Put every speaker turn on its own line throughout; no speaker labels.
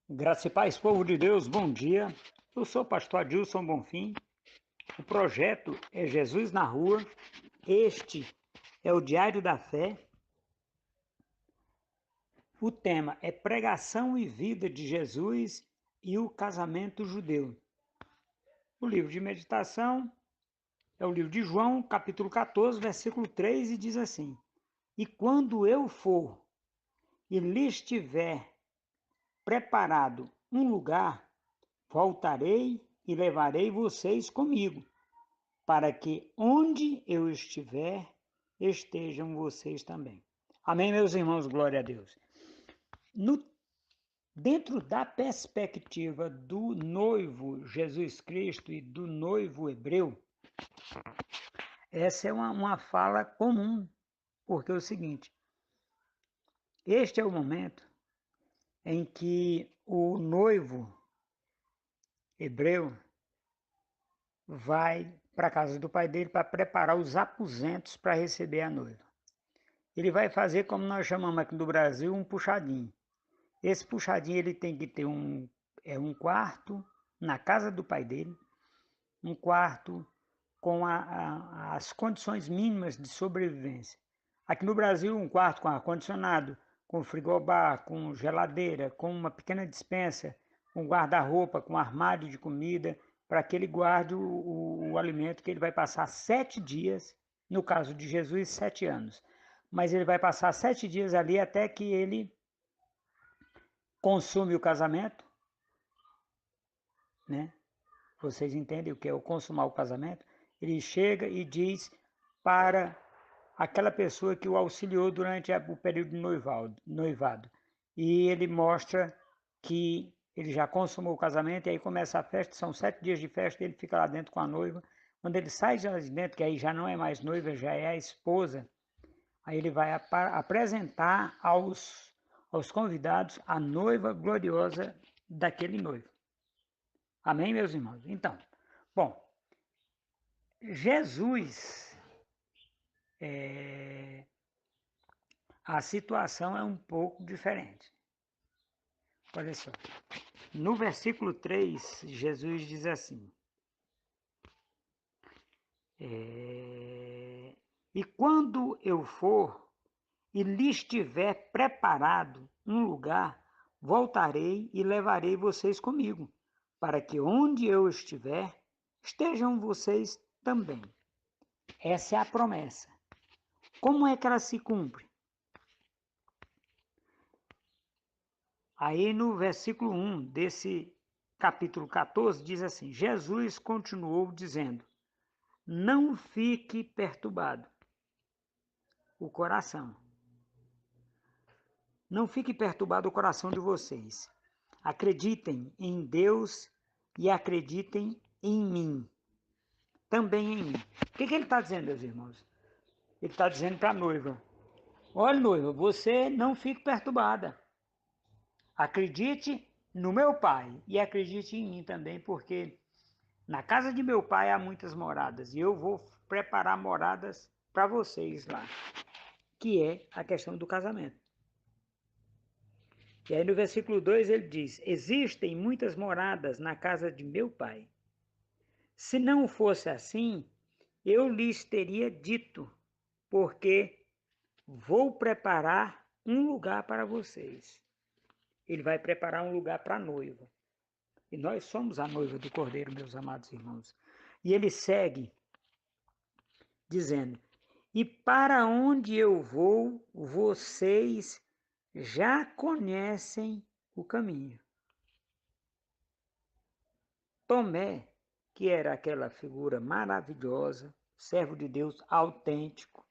Graça e paz, povo de Deus, bom dia. Eu sou o pastor Adilson Bonfim. O projeto é Jesus na Rua. Este é o Diário da Fé. O tema é Pregação e Vida de Jesus e o Casamento Judeu. O livro de meditação é o livro de João, capítulo 14, versículo 3, e diz assim: E quando eu for e lhes tiver preparado um lugar, voltarei e levarei vocês comigo, para que onde eu estiver, estejam vocês também. Amém, meus irmãos? Glória a Deus. Dentro da perspectiva do noivo Jesus Cristo e do noivo hebreu, essa é uma fala comum, porque é o seguinte: este é o momento em que o noivo hebreu vai para a casa do pai dele para preparar os aposentos para receber a noiva. Ele vai fazer, como nós chamamos aqui no Brasil, um puxadinho. Esse puxadinho ele tem que ter um quarto na casa do pai dele, um quarto com as condições mínimas de sobrevivência. Aqui no Brasil, um quarto com ar-condicionado, com frigobar, com geladeira, com uma pequena despensa, com guarda-roupa, com armário de comida, para que ele guarde o alimento que ele vai passar 7 dias, no caso de Jesus, 7 anos. Mas ele vai passar 7 dias ali até que ele consume o casamento, né? Vocês entendem o que é o consumar o casamento? Ele chega e diz para aquela pessoa que o auxiliou durante o período de noivado. E ele mostra que ele já consumou o casamento, e aí começa a festa, são 7 dias de festa, ele fica lá dentro com a noiva. Quando ele sai de dentro, que aí já não é mais noiva, já é a esposa, aí ele vai apresentar aos convidados a noiva gloriosa daquele noivo. Amém, meus irmãos? Então, bom, Jesus, a situação é um pouco diferente. Olha só, no versículo 3, Jesus diz assim: E quando eu for e lhes tiver preparado um lugar, voltarei e levarei vocês comigo, para que onde eu estiver, estejam vocês também. Essa é a promessa. Como é que ela se cumpre? Aí no versículo 1 desse capítulo 14 diz assim: Jesus continuou dizendo: Não fique perturbado o coração. Não fique perturbado o coração de vocês. Acreditem em Deus e acreditem em mim. Também em mim. O que ele está dizendo, meus irmãos? Ele está dizendo para a noiva: Olha, noiva, você não fique perturbada. Acredite no meu Pai e acredite em mim também, porque na casa de meu Pai há muitas moradas e eu vou preparar moradas para vocês lá, que é a questão do casamento. E aí no versículo 2 ele diz: Existem muitas moradas na casa de meu Pai. Se não fosse assim, eu lhes teria dito, porque vou preparar um lugar para vocês. Ele vai preparar um lugar para a noiva. E nós somos a noiva do Cordeiro, meus amados irmãos. E ele segue dizendo: E para onde eu vou, vocês já conhecem o caminho. Tomé, que era aquela figura maravilhosa, servo de Deus autêntico,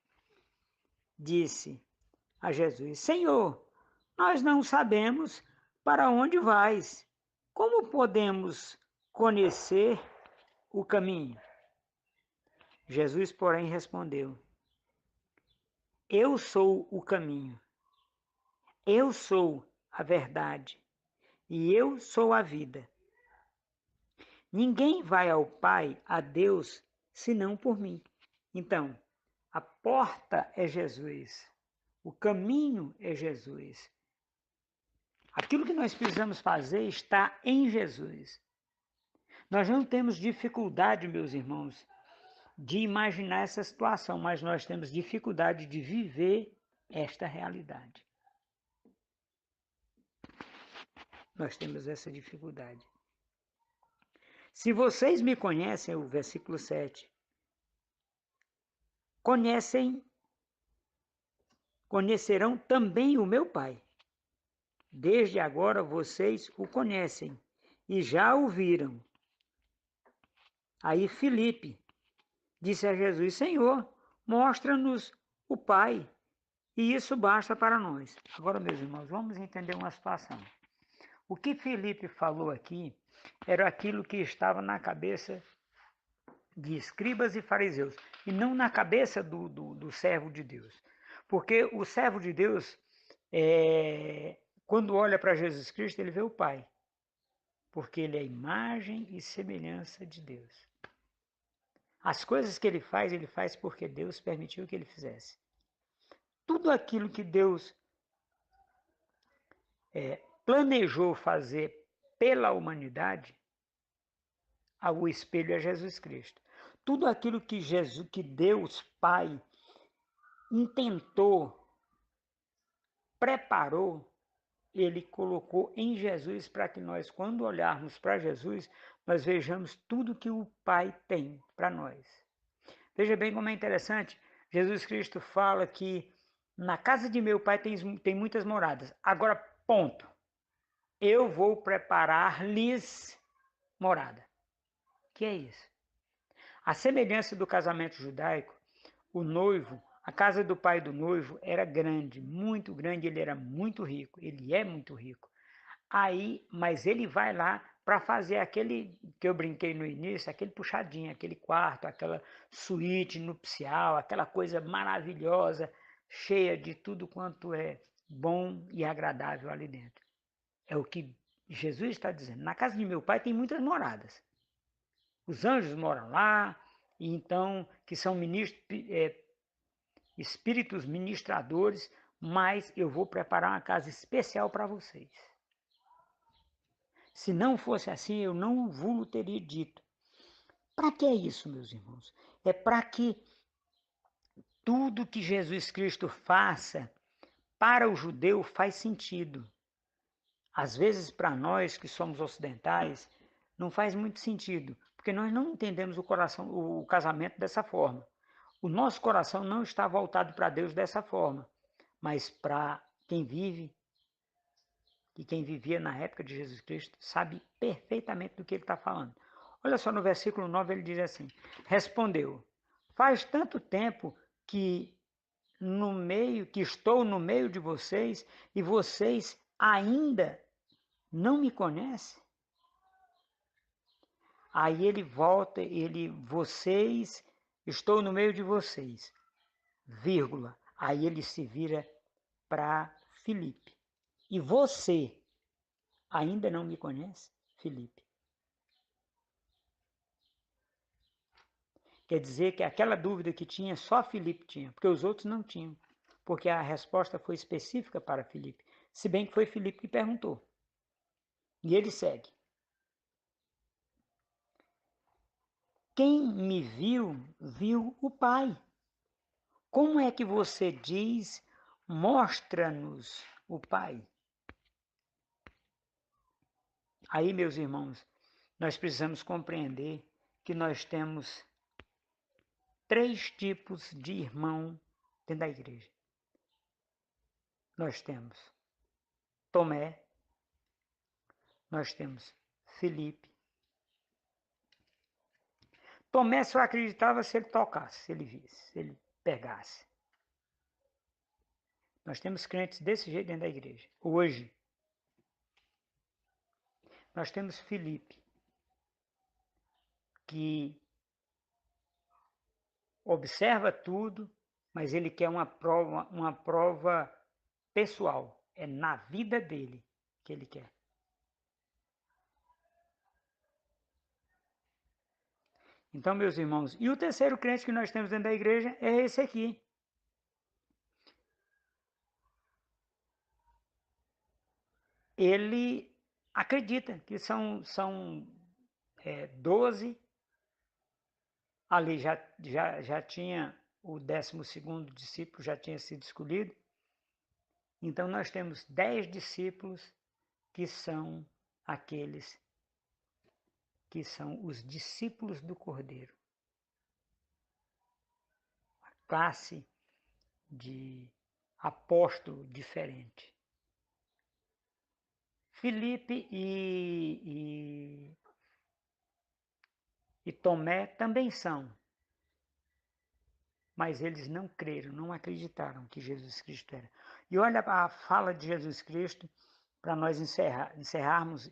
disse a Jesus: Senhor, nós não sabemos para onde vais. Como podemos conhecer o caminho? Jesus, porém, respondeu: Eu sou o caminho, eu sou a verdade e eu sou a vida. Ninguém vai ao Pai, a Deus, senão por mim. Então, a porta é Jesus, o caminho é Jesus. Aquilo que nós precisamos fazer está em Jesus. Nós não temos dificuldade, meus irmãos, de imaginar essa situação, mas nós temos dificuldade de viver esta realidade. Nós temos essa dificuldade. Se vocês me conhecem, o versículo 7, conhecerão também o meu Pai. Desde agora vocês o conhecem e já o viram. Aí Filipe disse a Jesus: Senhor, mostra-nos o Pai, e isso basta para nós. Agora, meus irmãos, vamos entender uma situação. O que Filipe falou aqui era aquilo que estava na cabeça de escribas e fariseus, e não na cabeça do servo de Deus. Porque o servo de Deus, quando olha para Jesus Cristo, ele vê o Pai, porque ele é a imagem e semelhança de Deus. As coisas que ele faz porque Deus permitiu que ele fizesse. Tudo aquilo que Deus planejou fazer pela humanidade, o espelho é Jesus Cristo. Tudo aquilo que Deus Pai intentou, preparou, ele colocou em Jesus para que nós, quando olharmos para Jesus, nós vejamos tudo que o Pai tem para nós. Veja bem como é interessante. Jesus Cristo fala que na casa de meu Pai tem muitas moradas. Agora, ponto. Eu vou preparar-lhes morada. Que é isso? A semelhança do casamento judaico, o noivo, a casa do pai do noivo era grande, muito grande, ele era muito rico, ele é muito rico. Mas ele vai lá para fazer aquele que eu brinquei no início, aquele puxadinho, aquele quarto, aquela suíte nupcial, aquela coisa maravilhosa, cheia de tudo quanto é bom e agradável ali dentro. É o que Jesus está dizendo. Na casa de meu pai tem muitas moradas. Os anjos moram lá, e então, que são espíritos ministradores, mas eu vou preparar uma casa especial para vocês. Se não fosse assim, eu não vos teria dito. Para que é isso, meus irmãos? É para que tudo que Jesus Cristo faça para o judeu faz sentido. Às vezes, para nós que somos ocidentais, não faz muito sentido, porque nós não entendemos o casamento dessa forma. O nosso coração não está voltado para Deus dessa forma, mas para quem vive, e quem vivia na época de Jesus Cristo sabe perfeitamente do que ele está falando. Olha só, no versículo 9 ele diz assim: respondeu, faz tanto tempo que estou no meio de vocês e vocês ainda não me conhecem? Aí ele volta, estou no meio de vocês, vírgula. Aí ele se vira para Filipe. E você ainda não me conhece, Filipe? Quer dizer que aquela dúvida que tinha, só Filipe tinha, porque os outros não tinham. Porque a resposta foi específica para Filipe. Se bem que foi Filipe que perguntou. E ele segue. Quem me viu, viu o Pai. Como é que você diz, mostra-nos o Pai? Aí, meus irmãos, nós precisamos compreender que nós temos 3 tipos de irmão dentro da igreja. Nós temos Tomé, nós temos Filipe. Tomé só acreditava se ele tocasse, se ele visse, se ele pegasse. Nós temos crentes desse jeito dentro da igreja. Hoje, nós temos Filipe, que observa tudo, mas ele quer uma prova pessoal. É na vida dele que ele quer. Então, meus irmãos, e o terceiro crente que nós temos dentro da igreja é esse aqui. ele acredita que são 12, ali já tinha o 12º discípulo, já tinha sido escolhido. Então nós temos 10 discípulos que são aqueles que são os discípulos do Cordeiro. A classe de apóstolo diferente. Filipe e Tomé também são, mas eles não creram, não acreditaram que Jesus Cristo era. E olha a fala de Jesus Cristo, para nós encerrarmos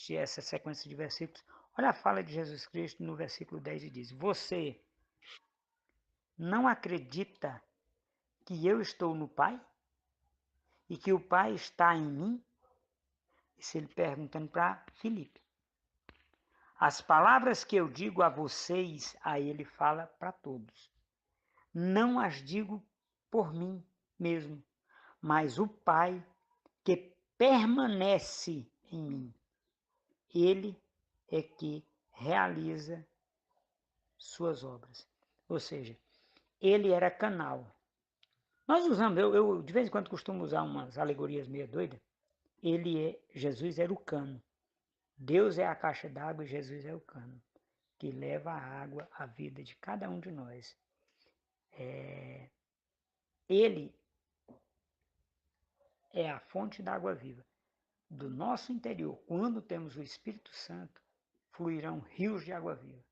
essa sequência de versículos. Olha a fala de Jesus Cristo no versículo 10 e diz: você não acredita que eu estou no Pai e que o Pai está em mim? Isso ele perguntando para Filipe. As palavras que eu digo a vocês, aí ele fala para todos. Não as digo por mim mesmo, mas o Pai que permanece em mim. Ele é que realiza suas obras. Ou seja, ele era canal. Nós usamos, eu de vez em quando costumo usar umas alegorias meio doidas. Jesus era o cano. Deus é a caixa d'água e Jesus é o cano, que leva a água à vida de cada um de nós. Ele é a fonte da água viva. Do nosso interior, quando temos o Espírito Santo, fluirão rios de água viva.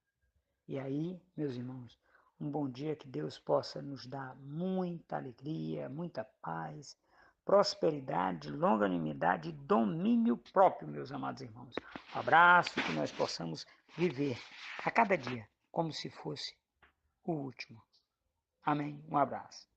E aí, meus irmãos, um bom dia, que Deus possa nos dar muita alegria, muita paz, prosperidade, longanimidade e domínio próprio, meus amados irmãos. Um abraço, que nós possamos viver a cada dia como se fosse o último. Amém. Um abraço.